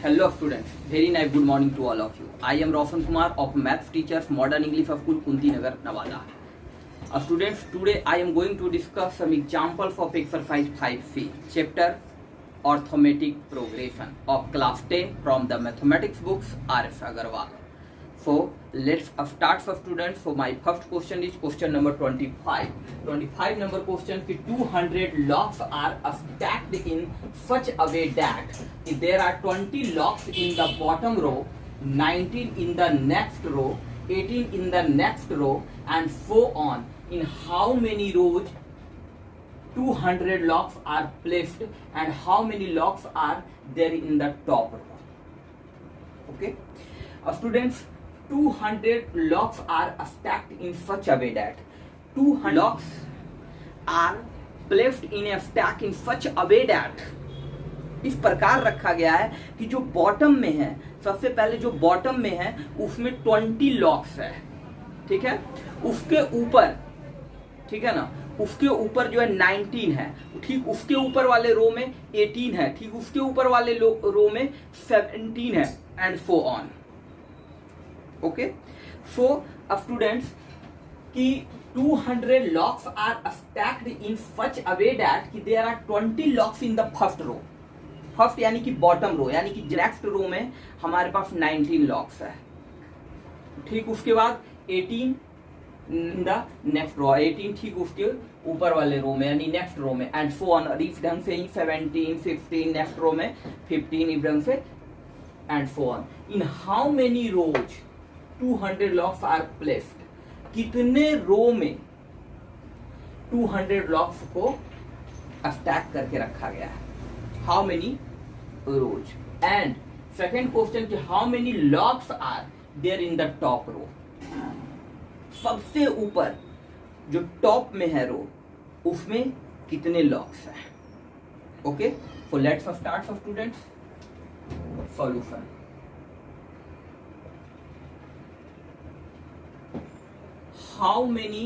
Hello students, very nice good morning to all of you. I am Roshan Kumar of Maths Teachers Modern English of School Kunti Nagar, Nevada. Students, today I am going to discuss some examples of exercise 5C, chapter Arithmetic Progression of class 10 from the mathematics books R.S. Agarwal. So let's start for students. So my first question is question number 25. 25 number question कि 200 logs are stacked in such a way that if there are 20 logs in the bottom row, 19 in the next row, 18 in the next row, and so on. In how many rows 200 logs are placed and how many logs are there in the top row? Okay, students. 200 logs are stacked in such a way that 200 logs are placed in a stack in such a way that इस प्रकार रखा गया है कि जो bottom में है, सबसे पहले जो बॉटम में है उसमें 20 लॉक्स है, ठीक है। उसके ऊपर, ठीक है ना, उसके ऊपर जो है 19 है, ठीक उसके ऊपर वाले रो में 18 है, ठीक उसके ऊपर वाले रो में 17 है, and so on. Okay, so students कि 200 logs are stacked in such a way that कि there are 20 logs in the first row, first यानी कि बॉटम रो, यानी कि नेक्स्ट रो में हमारे पास 19 लॉक्स है, ठीक उसके बाद 18 इन द नेक्स्ट रो, 18 ठीक उसके ऊपर वाले रो में यानी नेक्स्ट रो में, एंड सो ऑन। इस ढंग से ही 17 16 नेक्स्ट रो में 15 इस ढंग से, and so on. In how many rows 200 logs are placed, कितने रो में 200 लॉक्स को स्टैक करके रखा गया है, how many rows. And second question कि how many logs are there in the top row, सबसे ऊपर जो टॉप में है रो उसमें कितने लॉक्स हैं। Okay, so let's start for students solution. How many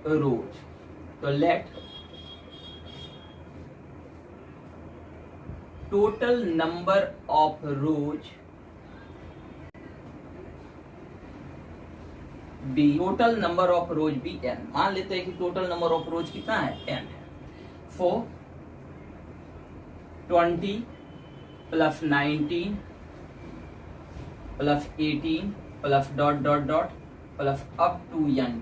rows? So let total number of rows be, total number of rows be n। मान लेते हैं कि total number of rows कितना है, n है। So 20 plus 19 plus 18 plus dot dot dot plus up to n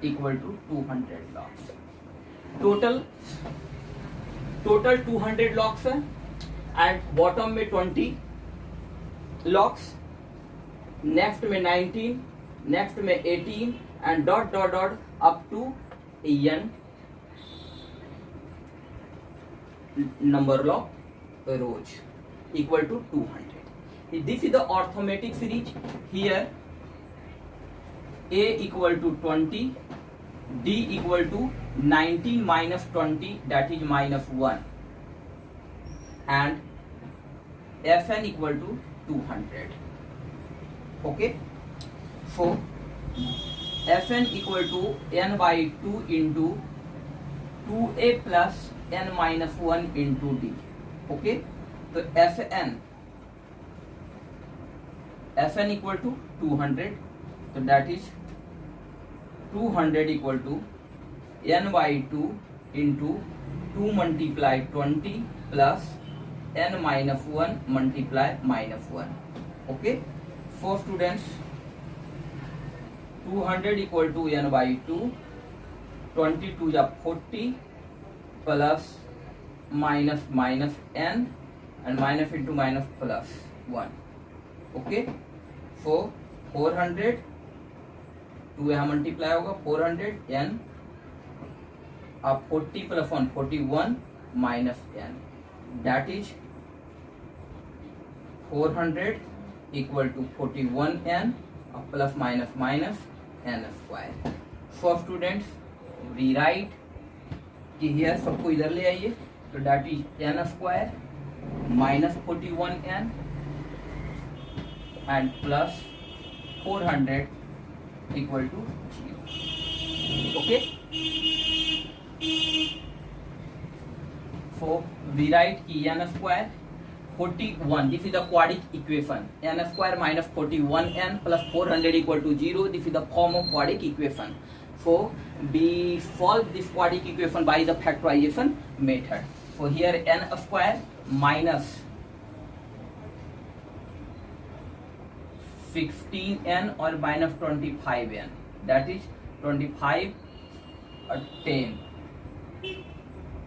equal to 200 logs. Total 200 logs है and bottom में 20 logs, next में 19, नेक्स्ट में 18 and dot dot dot up to n number of rows equal to 200। This is the arithmetic series. Here A equal to 20, D equal to 19 minus 20, that is minus 1, and Fn equal to 200. Okay, so Fn equal to n by 2 into 2a plus n minus 1 into D. Okay, so Fn equal to 200, so that is 200 equal to n by 2 into 2 multiply 20 plus n minus 1 multiply minus 1. Okay, so students 200 equal to n by 2, 22 is 40 plus minus minus n and minus into minus plus 1. Okay, so 400 to यहाँ multiply होगा 400 n, अब 40 plus 1 41 minus n, that is 400 equal to 41 n, अब plus minus minus n square. So students we write कि here सबको इधर ले आइए, तो that is n square minus 41 n and plus 400 equal to 0. Okay, so we write कि n square 41. This is the quadratic equation. N square minus 41n plus 400 equal to 0. This is the form of quadratic equation. So we solve this quadratic equation by the factorization method. So here n square minus 16n or minus 25n, that is 25 or 10,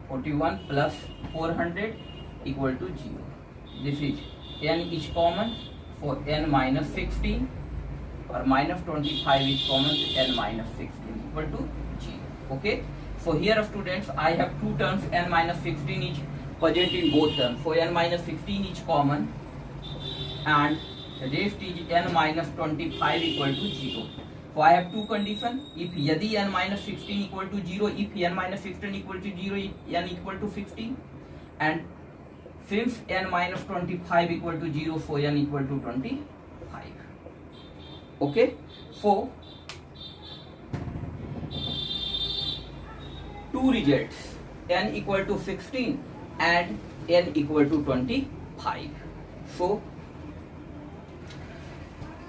41 plus 400 equal to 0. This is n is common, for n minus 16 or minus 25 is common, so n minus 16 equal to 0. Okay, so here students I have two terms, n minus 16 is present in both terms, so n minus 16 is common and rest is n minus 25 equal to 0. So I have two conditions. If यदि n minus 16 equal to 0, if n minus 16 equal to 0, n equal to 16, and since n minus 25 equal to 0, so n equal to 25. Okay, so two results, n equal to 16 and n equal to 25. So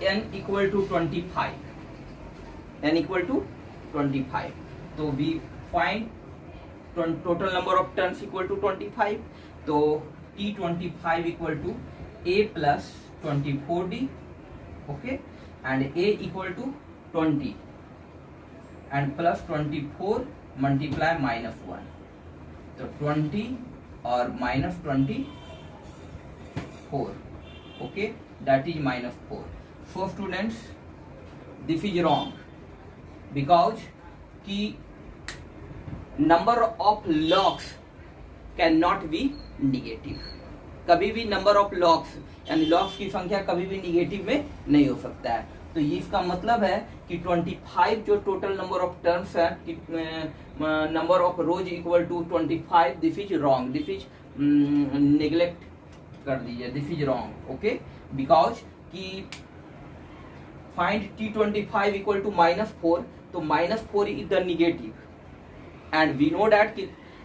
n equal to 25, n equal to 25. So we find total number of turns equal to 25. So T25 equal to a plus 24d, okay, and a equal to 20 and plus 24 multiply minus 1. So 20 or minus 24, okay, that is minus 4. So students, this is wrong because की number of logs cannot be negative. कभी भी number of logs यानी logs की संख्या कभी भी negative में नहीं हो सकता है. तो ये इसका मतलब है कि 25 जो total number of terms है, number of rows equal to 25, this is wrong. This is neglect कर दीजिए, this is wrong. Okay, because कि find T25 equal to minus 4, तो minus 4 is the negative, and we know that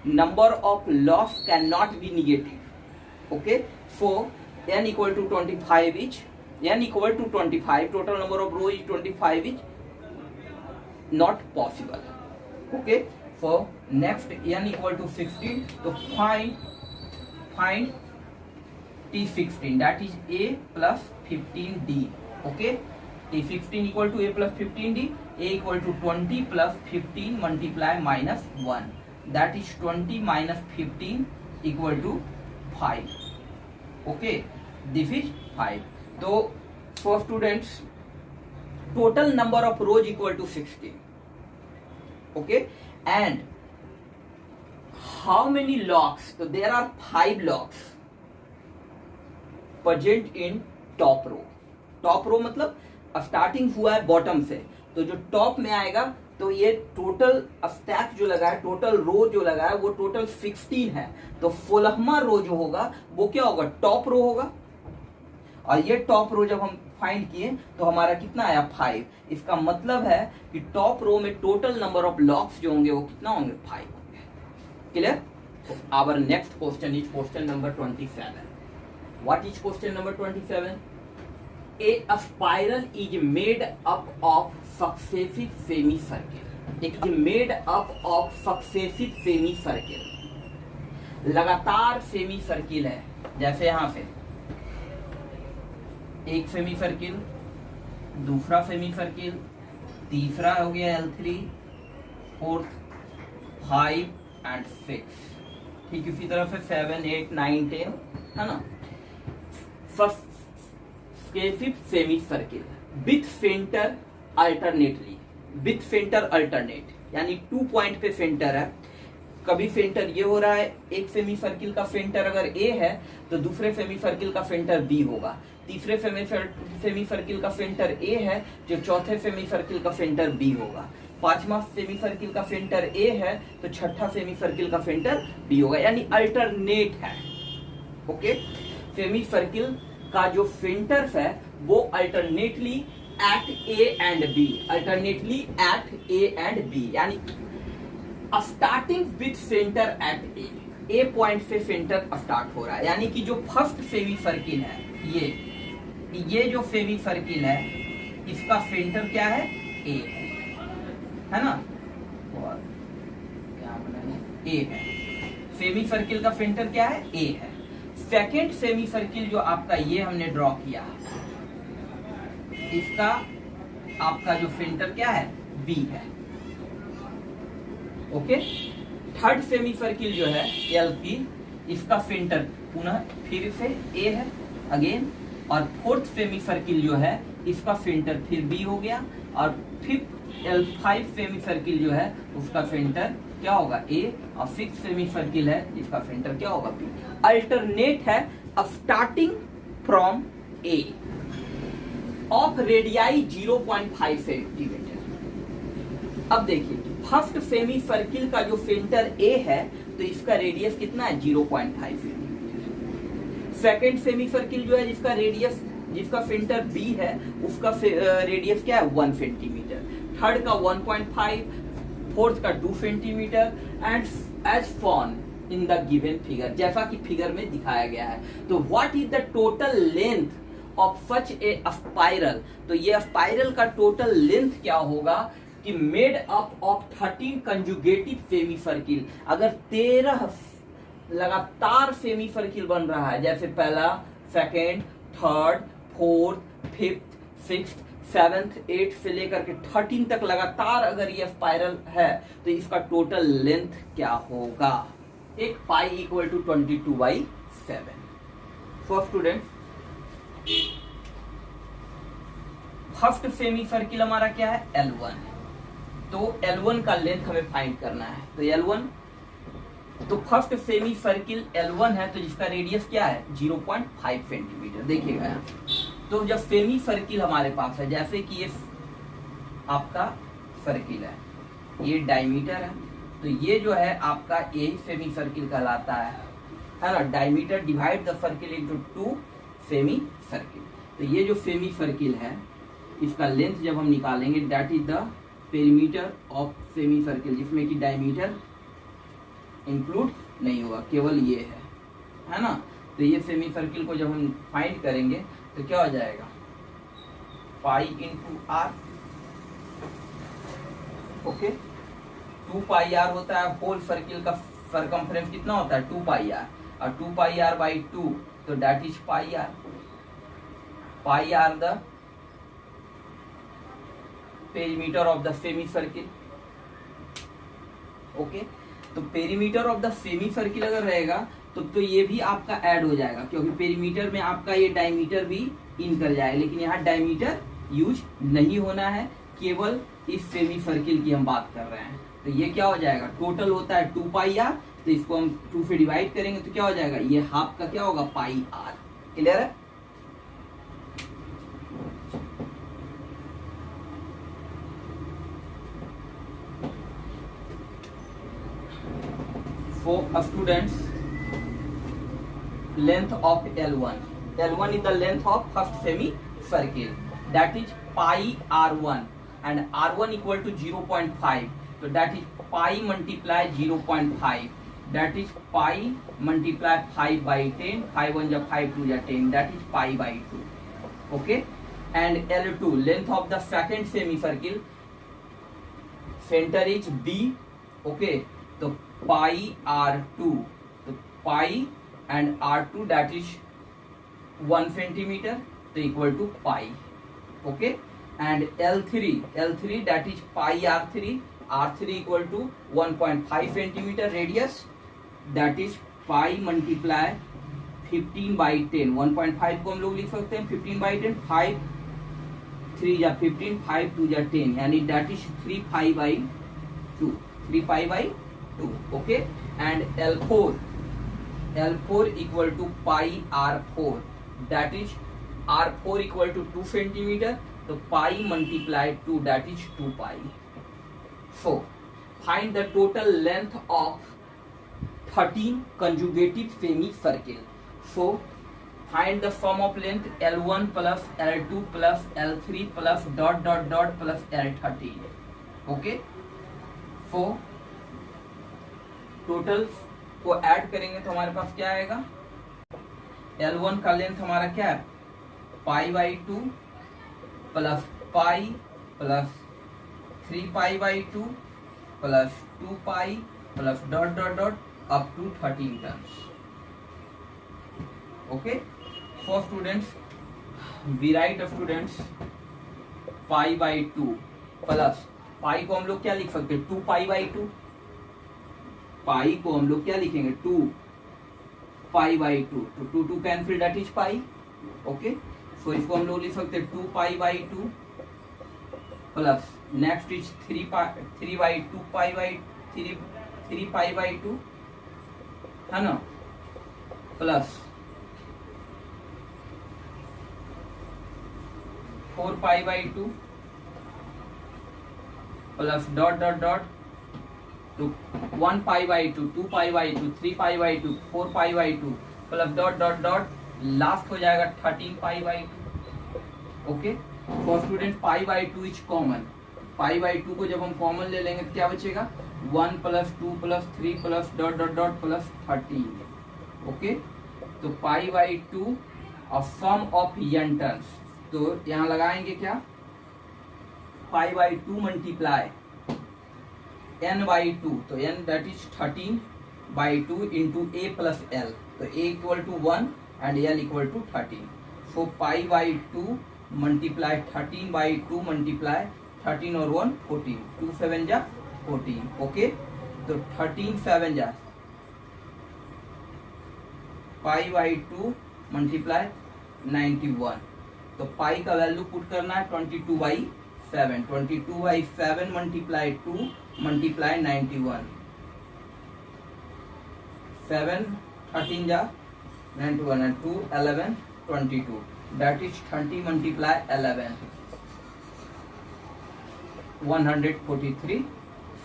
number of logs cannot be negative. Okay, so n equal to 25 is n equal to 25, total number of rows is 25 is not possible. Okay, so next n equal to 16, so find T16, that is a plus 15d. Okay, T16 equal to a plus 15d, a equal to 20 plus 15 multiply minus 1, that is 20 minus 15 equal to 5. Okay, this is 5. So for students, total number of rows equal to 16. Okay, and how many logs? So there are 5 logs present in top row. Top row मतलब starting हुआ है bottom से, तो जो top में आएगा तो ये टोटल स्टैक जो लगा है, टोटल रो जो लगा है वो टोटल 16 है. तो 16वां रो जो होगा वो क्या होगा, टॉप रो होगा. और ये टॉप रो जब हम फाइंड किए तो हमारा कितना आया 5. इसका मतलब है कि टॉप रो में टोटल नंबर ऑफ लॉक्स जो होंगे वो कितना होंगे 5 होंगे. Clear. Our next question is question number 27. What is question number 27? A spiral is made up of successive semicircle. It is made up of successive semicircle. लगातार semi circle है. जैसे यहाँ पे एक सेमी सर्किल, दूसरा सेमी सर्किल, तीसरा हो गया L3, फोर्थ 5 एंड 6. ठीक इसी तरह से 7, 8, 9, 10 है ना. Successive semicircle with center alternately, with center alternate, यानी 2 पॉइंट पे सेंटर है. कभी सेंटर ये हो रहा है, एक सेमी सर्किल का सेंटर अगर A है तो दूसरे सेमी सर्किल का सेंटर B होगा. तीसरे सेमी सर्किल का सेंटर A है जो चौथे सेमी सर्किल का सेंटर B होगा. पांचवा सेमी सर्किल का सेंटर A है तो छठा सेमी सर्किल का सेंटर B होगा, यानी अल्टरनेट है. ओके, सेमी सर्किल का जो सेंटर्स है वो alternately at A and B, alternately at A and B, यानी starting with centre at A. A point से सेंटर स्टार्ट हो रहा है, यानी कि जो फर्स्ट सेमी सर्किल है, ये जो सेमी सर्किल है इसका सेंटर क्या है, ए है ना, और क्या बनाए, ए है। सेमी सर्किल का सेंटर क्या है, ए है। सेकेंड सेमी सर्किल जो आपका ये हमने ड्रॉ किया, इसका आपका जो सेंटर क्या है, बी है। ओके, थर्ड सेमी सर्किल जो है एल की, इसका सेंटर पुनः फिर से ए है अगेन, और फोर्थ सेमी सर्किल जो है इसका सेंटर फिर बी हो गया, और फिफ्थ L5 सेमी सर्किल जो है उसका सेंटर क्या होगा, ए, और सिक्स सेमी सर्किल है इसका सेंटर क्या होगा, बी। अल्टरनेट है starting from A of radii 0.5 centimetre. अब देखिए फर्स्ट सेमी सर्किल का जो सेंटर ए है तो इसका रेडियस कितना है, 0.5 सेंटीमीटर। सेकेंड सेमी सर्किल जो है जिसका रेडियस, जिसका सेंटर बी है, उसका रेडियस क्या है, 1 सेंटीमीटर। थर्ड का 1.5, फोर्थ का 2 centimetre, and as shown in the given figure, जैसा कि फिगर में दिखाया गया है। तो what is the total length of such a spiral, तो ये स्पाइरल का टोटल लेंथ क्या होगा कि made up of 13 conjugative semi circle. अगर 13 लगातार सेमी सर्किल बन रहा है, जैसे पहला, second, third, fourth, fifth, sixth, seventh, eight से लेकर के 13 तक लगातार अगर ये स्पाइरल है तो इसका टोटल लेंथ क्या होगा, एक pi equal to 22/7। So student, first semi circle हमारा क्या है, L1, तो L1 का लेंथ हमें फाइंड करना है। तो L1, तो फर्स्ट सेमी सर्किल L1 है तो जिसका रेडियस क्या है, 0.5 सेंटीमीटर। देखिएगा यहाँ, तो जब सेमी सर्किल हमारे पास है, जैसे कि ये आपका सर्किल है, ये डायमीटर है, तो ये जो है आपका यही सेमी सर्किल कहलाता है ना। Diameter divide the circle into 2 semi circle. तो ये जो सेमी सर्किल है इसका लेंथ जब हम निकालेंगे, that is the perimeter of semi circle, जिसमें कि डायमीटर इंक्लूड नहीं हुआ, केवल ये है ना। तो ये सेमी सर्किल को जब हम फाइंड करेंगे तो क्या हो जाएगा, pi into r. Okay, 2 pi r होता है, होल सर्किल का सरकमफ्रेंस कितना होता है, 2 पाई आर, और 2 पाई आर बाई 2, तो that is pi r. Pi r the perimeter of the semicircle. Okay, तो perimeter of the semi circle अगर रहेगा तो ये भी आपका ऐड हो जाएगा, क्योंकि पेरीमीटर में आपका ये डायमीटर भी इन कर जाएगा, लेकिन यहाँ डायमीटर यूज नहीं होना है, केवल इस सेमी सर्किल की हम बात कर रहे हैं। तो ये क्या हो जाएगा, टोटल होता है 2 पाई आर, तो इसको हम 2 से डिवाइड करेंगे तो क्या हो जाएगा, ये हाफ का क्या होगा, पाई आर। क्लियर है। For students, length of L1. L1 is the length of first semi circle. That is pi R1, and R1 equal to 0.5. So that is pi multiply 0.5. That is pi multiply 5 by 10. 5 1 ja 5 2 ja 10. That is pi by 2. Okay. And L2, length of the second semicircle. Center is B. Okay. So pi R2, तो pi and R2 that is 1 centimeter, तो equal to pi. Okay, and L3 that is pi R3 equal to 1.5 centimeter radius, that is pi multiply 15 by 10. 1.5 को हम लोग लिख सकते हैं 15 by 10, 5 3 या 15, 5 2 या 10, यानी that is 3 pi by 2, 3 pi by 2. Okay, and L4 equal to pi R4, that is R4 equal to 2 centimeter, so pi multiply 2, that is 2 pi. So find the total length of 13 conjugative semicircle. So find the sum of length L1 plus L2 plus L3 plus dot dot dot plus L13. Okay, so total को add करेंगे तो हमारे पास क्या आएगा, L1 का length हमारा क्या है, π/2 plus pi plus 3π/2 plus 2π plus dot dot dot up to 13 terms. Okay, for students we write students π/2 plus pi को हम लोग क्या लिख सकते हैं, 2π/2। पाई को हम लोग क्या लिखेंगे, 2π/2, तो 2 cancel, that is pi. Okay, so इसको हम लोग लिख सकते हैं 2π/2 प्लस नेक्स्ट इज 3π/2 है ना, plus 4π/2 plus dot dot dot तो 1π/2, 2π/2, 3π/2, 4π/2 plus dot dot dot last हो जाएगा 13π/2। Okay, for student π/2 is common. π/2 को जब हम कॉमन ले लेंगे तो क्या बचेगा, 1 plus 2 plus 3 plus dot dot dot plus 13। Okay, तो π/2 सम ऑफ n टर्म्स, तो यहां लगाएंगे क्या, π/2 मल्टीप्लाई n/2, तो n that is 13/2 into a plus l, तो a equal to 1 and l equal to 13। So π/2 multiply 13/2 multiply 13 और 1 14, 2 7 जा 14। ओके, तो 13 7 जा π/2 मल्टीप्लाई 91, तो पाई का वैल्यू पुट करना है 22/7, 22/7 मल्टीप्लाई 2 मल्टीप्लाई 91, 7 13 जा 91 and 2 11 22, that is 30 multiply 11, 143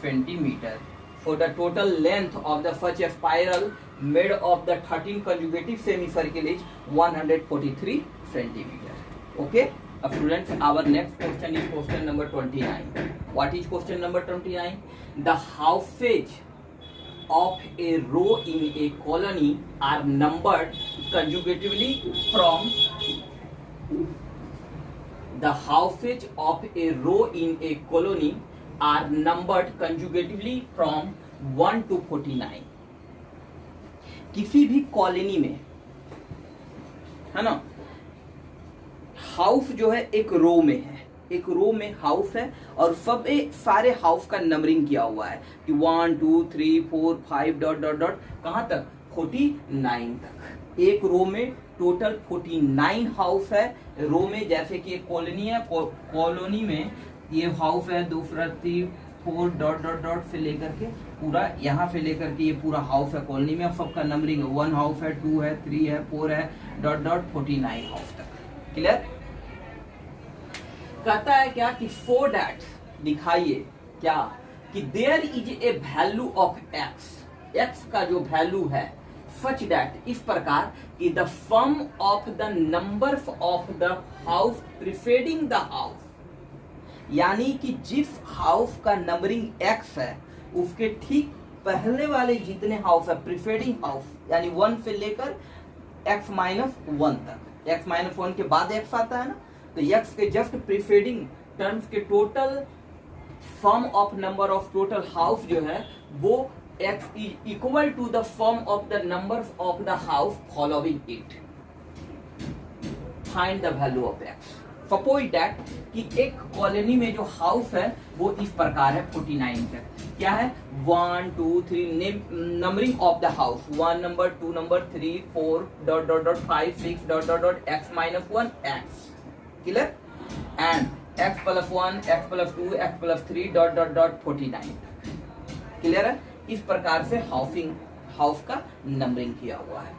centimeter. For the total length of the such a spiral made of the 13 conjugative semicircle is 143 centimeter. Okay, students, our next question is question number 29. What is question number 29? The houses of a row in a colony are numbered consecutively from the houses of a row in a colony are numbered consecutively from 1 to 49. किसी भी colony में है ना, house जो है एक रो में है, एक रो में हाउस है और सब सारे हाउस का नंबरिंग किया हुआ है कि 1 2 3 4 5 डॉट डॉट डॉट कहाँ तक, 49 तक। एक रो में टोटल 49 हाउस है रो में, जैसे कि एक कॉलोनी है, कॉलोनी में ये हाउस है, दूसरा 3 4 डॉट डॉट डॉट से लेकर के पूरा यहाँ से लेकर के ये पूरा हाउस है कॉलोनी में, सबका नंबरिंग है, 1 हाउस है, 2 है, 3 है, 4 है, डॉट डॉट 49 हाउस तक। क्लियर? कहता है क्या कि फॉर दैट दिखाइए क्या कि there is a value of x, x का जो वैल्यू है सच दैट इस प्रकार कि the sum of the numbers of the houses preceding the houses, यानी कि जिस हाउस का नंबरिंग एक्स है उसके ठीक पहले वाले जितने हाउस है प्रीसीडिंग हाउस, यानी 1 से लेकर x माइनस 1 तक, x माइनस 1 के बाद x आता है ना, तो x के जस्ट प्रीसीडिंग टर्म्स के total sum of number of total house जो है वो x is equal to the sum of the numbers of the house following it. Find the value of x। Suppose that कि एक colony में जो house है वो इस प्रकार है 49 तक, क्या है 1 2 3 numbering of the house, 1 number 2 number 3 4 dot dot dot 5 6 dot dot dot x minus 1 x, clear, and x plus 1 x plus 2 x plus 3 dot dot dot 49, clear है? इस प्रकार से हाउस का नंबरिंग किया हुआ है।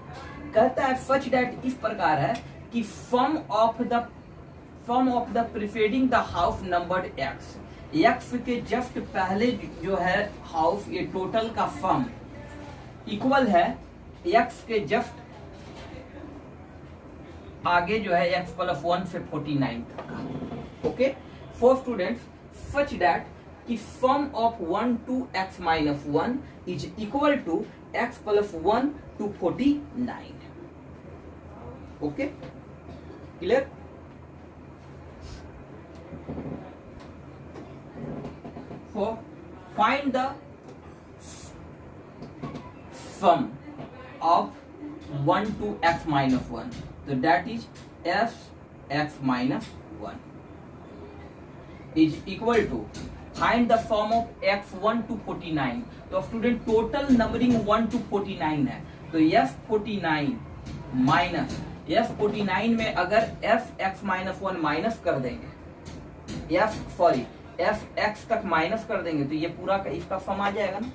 कहता है सच दैट इस प्रकार है कि sum of the preceding the house numbered x, x के जस्ट पहले जो है हाउस ये टोटल का सम इक्वल है x के जस्ट आगे जो है x प्लस 1 से 49 तक का। Okay, for students such that कि sum of 1 to x minus 1 is equal to x plus 1 to 49. Okay, clear? For find the sum of 1 to x minus 1, so that is f x minus 1 is equal to find the sum of x1 to 49. तो student total numbering 1 to 49 है, तो f49 minus f49 में अगर f x minus 1 minus कर देंगे, f x तक minus कर देंगे तो ये पूरा का इसका सम आ जाएगा ना।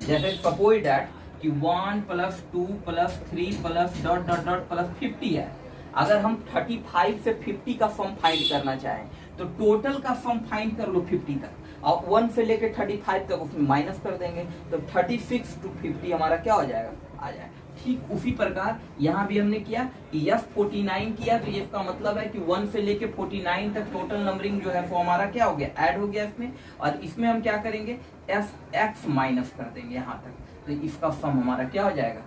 जैसे सपोज दैट कि 1 plus 2 plus 3 plus dot dot dot plus 50 है। अगर हम 35 से 50 का सम फाइंड करना चाहें तो टोटल का सम फाइंड कर लो 50 तक, और 1 से लेके 35 तक उसमें माइनस कर देंगे तो 36 to 50 हमारा क्या हो जाएगा, आ जाएगा। ठीक उसी प्रकार यहाँ भी हमने किया कि f49 किया, तो ये इसका मतलब है कि 1 से लेके 49 तक टोटल नंबरिंग जो है वो हमारा क्या हो गया, ऐड हो गया इसमें, और इसमें हम क्या करेंगे, fx माइनस कर देंगे यहाँ तक, तो इसका सम हमारा क्या हो जाएगा,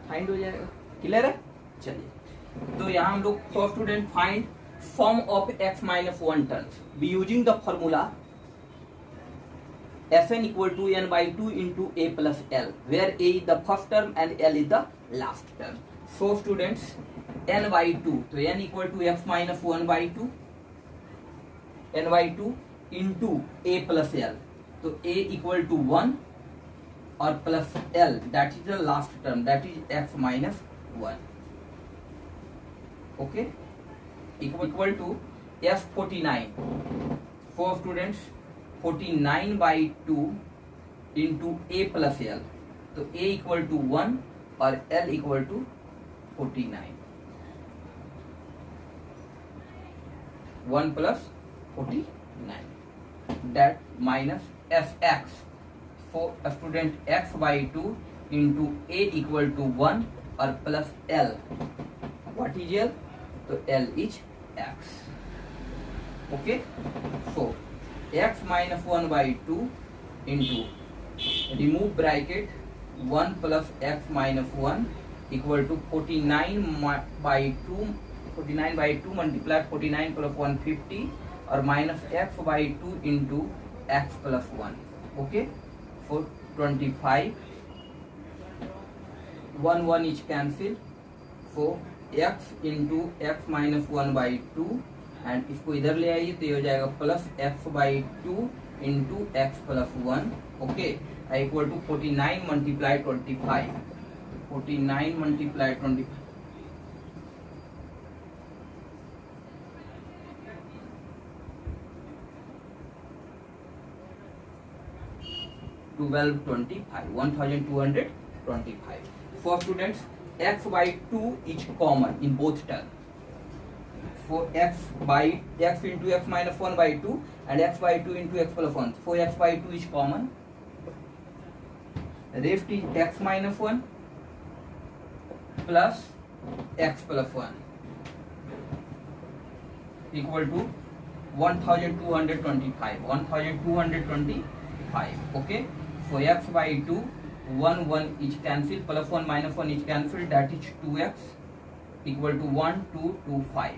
फाइंड हो जाएगा। क्लियर है? चलिए, तो यहाँ हम लोग for student find sum of x minus 1 terms be using the formula Fn equal to n by 2 into a plus l, where a is the first term and l is the last term. So students, n by 2, तो n equal to f minus 1 by 2, n by 2 into a plus l, तो a equal to 1 और plus l, that is the last term, that is x minus 1. Okay, equal to f49. For students, 49 by 2 into a plus l, तो a equal to 1 और l equal to 49, 1 plus 49, that minus fx for student x by 2 into a equal to 1 और plus l, what is l, तो l is x. Okay, so x minus 1 by 2 into, remove bracket, 1 plus x minus 1 equal to 49 by 2, 49 by 2 multiply 49 plus 150 और minus x by 2 into x plus 1. Okay, for 25, 1 is cancel, so x into x minus 1 by 2, and इसको इधर ले आइए तो ये हो जाएगा plus x by 2 into x plus 1. Okay, equal to 49 multiply 25, 49 multiply 25, 1225, 1225. For students, x by 2 is common in both terms. For x into x minus 1 by 2 and x by 2 into x plus 1. For x by 2 is common. Rest is x minus 1 plus x plus 1 equal to 1225. 1225. Okay. For x by 2, 1 is cancelled, plus 1 minus 1 is cancelled, that is 2x equal to 1, 2, 2, 5.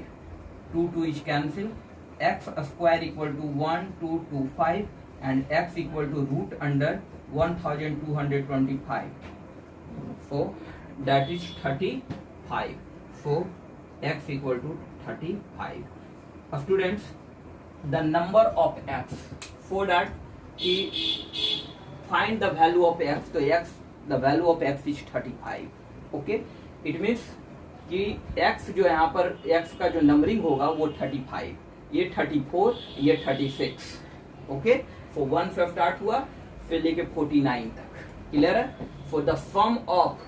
2 is cancelled, x square equal to 1, 2, 2, 5 and x equal to root under 1225. So that is 35. So x equal to 35. Students, the number of x, for that find the value of x, so x, the value of x is 35. Okay, it means कि x जो यहाँ पर x का जो numbering होगा वो 35, ये 34, ये 36. ओके, सो 1 से स्टार्ट हुआ फिर लेके 49 तक. क्लियर है? For the sum of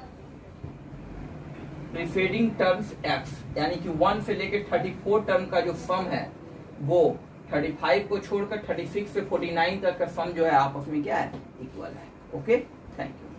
preceding terms x, यानी कि 1 से लेके 34 टर्म का जो सम है वो 35 को छोड़कर 36 से 49 तक का सम जो है आपस में क्या है, इक्वल है. Okay, thank you.